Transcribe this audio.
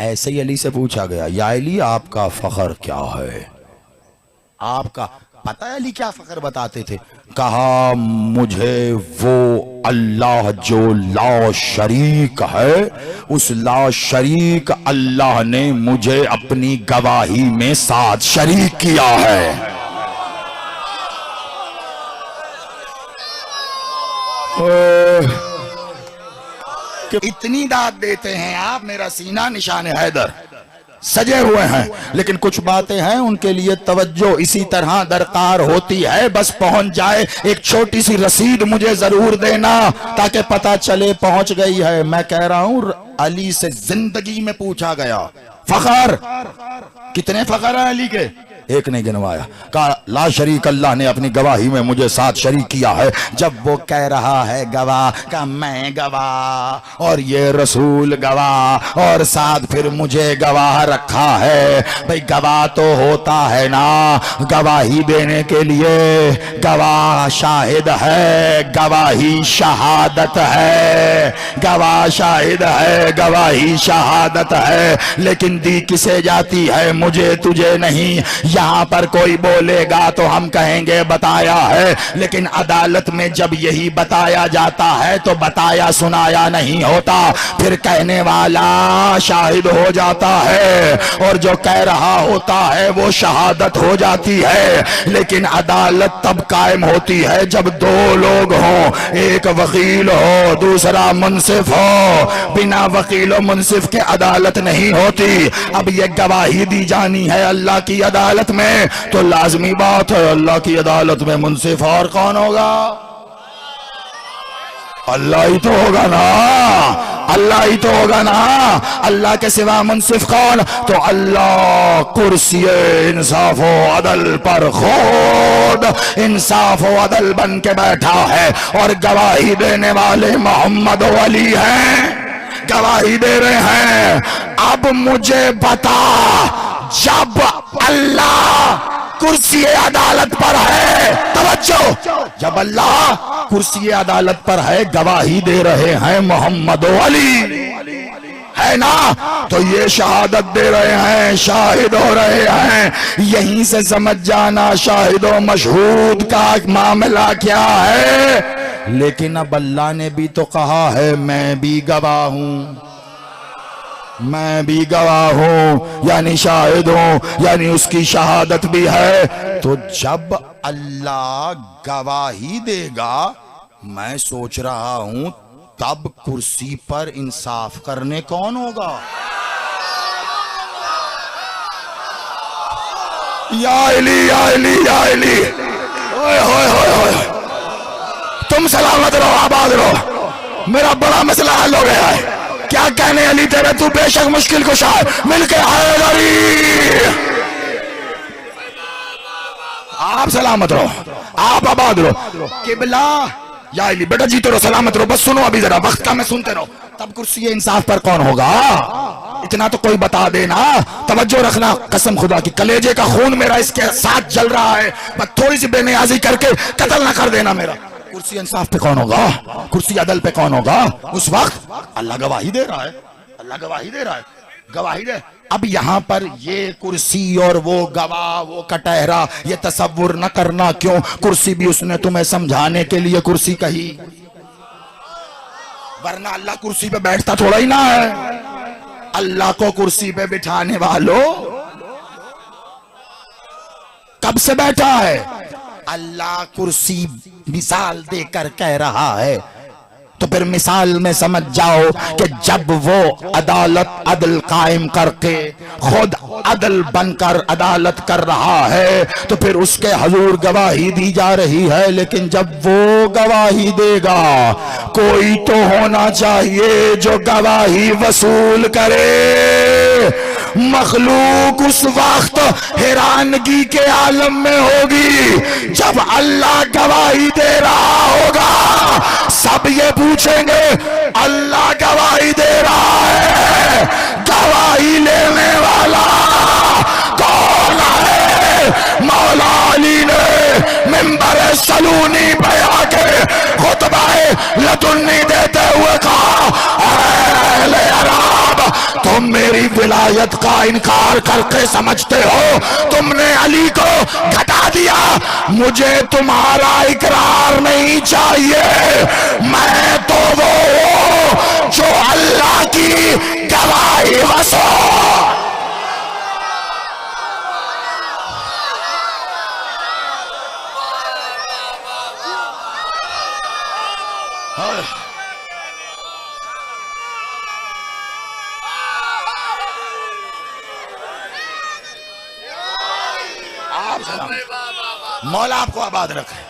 ऐसे ही अली से पूछा गया, या अली आपका फख्र क्या है? आपका पता है अली क्या फख्र बताते थे? कहा मुझे वो अल्लाह जो ला शरीक है, उस ला शरीक अल्लाह ने मुझे अपनी गवाही में साथ शरीक किया है। इतनी दाद देते हैं आप, मेरा सीना निशान हैदर सजे हुए हैं, लेकिन कुछ बातें हैं उनके लिए तवज्जो इसी तरह दरकार होती है। बस पहुंच जाए, एक छोटी सी रसीद मुझे जरूर देना ताकि पता चले पहुंच गई है। मैं कह रहा हूं अली से जिंदगी में पूछा गया फखर कितने फखर है अली के, एक नहीं गिनवाया। कहा ला शरीक अल्लाह ने अपनी गवाही में मुझे साथ शरीक किया है। जब वो कह रहा है गवाह, का मैं गवाह और ये रसूल गवाह और साथ फिर मुझे गवाह रखा है। भाई गवाह तो होता है ना, गवाही देने के लिए गवाह शाहिद है, गवाही शहादत है, गवाह शाहिद है, गवाही शहादत है। लेकिन दी किसे जाती है, मुझे तुझे नहीं। यहाँ पर कोई बोलेगा तो हम कहेंगे बताया है, लेकिन अदालत में जब यही बताया जाता है तो बताया सुनाया नहीं होता, फिर कहने वाला शाहिद हो जाता है और जो कह रहा होता है वो शहादत हो जाती है। लेकिन अदालत तब कायम होती है जब दो लोग हों, एक वकील हो दूसरा मुंसिफ हो। बिना वकील और मुंसिफ के अदालत नहीं होती। अब ये गवाही दी जानी है अल्लाह की अदालत में, तो लाजमी बात है अल्लाह की अदालत में मुंसिफ और कौन होगा? अल्लाह ही तो होगा ना, अल्लाह ही तो होगा ना। अल्लाह के सिवा मुंसिफ कौन? तो अल्लाह कुर्सी इंसाफ व अदल पर खुद इंसाफ व अदल बन के बैठा है और गवाही देने वाले मोहम्मद अली हैं, गवाही दे रहे हैं। अब मुझे बता, जब अल्लाह कुर्सी अदालत पर है, तवज्जो, जब अल्लाह कुर्सी अदालत पर है, गवाही दे रहे हैं मोहम्मद अली है ना, तो ये शहादत दे रहे हैं, शाहिद हो रहे हैं। यहीं से समझ जाना शाहिद और मशहूद का मामला क्या है। लेकिन अब अल्लाह ने भी तो कहा है मैं भी गवाह हूं, मैं भी गवाह हूं, यानी शाहिद हूं, यानी उसकी शहादत भी है। तो जब अल्लाह गवाही देगा, मैं सोच रहा हूं तब कुर्सी पर इंसाफ करने कौन होगा? या अली या अली या अली, ओए होए होए होए, तुम सलामत रहो, आबाद रहो, मेरा बड़ा मसला हल हो गया है। क्या कहने अली तेरे, तू बेशक मुश्किल कुशा है, मिलके हैदरी। आप सलामत रहो, आप आबाद रहो। किबला या अली बेटा जीते रहो, सलामत रहो। बस सुनो अभी जरा, वक्त का मैं सुनते रहो। तब कुर्सी इंसाफ पर कौन होगा? इतना तो कोई बता देना, तवज्जो रखना। कसम खुदा की, कलेजे का खून मेरा इसके साथ जल रहा है, बस थोड़ी सी बेनियाजी करके कत्ल ना कर देना मेरा। कुर्सी इंसाफ पे कौन होगा? कुर्सी अदल पे कौन होगा? उस वक्त अल्लाह गवाही दे रहा है, अल्लाह गवाही दे रहा है, गवाही दे। अब यहां पर ये कुर्सी और वो गवाह, वो कटहरा, ये तसव्वुर न करना। क्यों? कुर्सी भी उसने तुम्हें समझाने के लिए कुर्सी कही, वरना अल्लाह कुर्सी पे बैठता थोड़ा ही ना है। अल्लाह को कुर्सी पे बिठाने वालों कब से बैठा है? अल्लाह कुर्सी मिसाल देकर कह रहा है, तो फिर मिसाल में समझ जाओ कि जब वो अदालत अदल कायम करके खुद अदल बनकर अदालत कर रहा है, तो फिर उसके हजूर गवाही दी जा रही है। लेकिन जब वो गवाही देगा, कोई तो होना चाहिए जो गवाही वसूल करे। मखलूक उस वक्त हैरानगी के आलम में होगी जब अल्लाह गवाही दे रहा होगा। सब ये पूछेंगे अल्लाह गवाही दे रहा है, गवाही लेने वाला कौन है? मौला अली ने मिंबर सलूनी पे आके खुतबाए लदुन्नी देते हुए कहा, अहले अरब तुम मेरी विलायत का इनकार करके समझते हो तुमने अली को घटा दिया। मुझे तुम्हारा इकरार नहीं चाहिए, मैं तो वो हूं जो अल्लाह की गवाही वसो। मौला आपको आबाद रखे।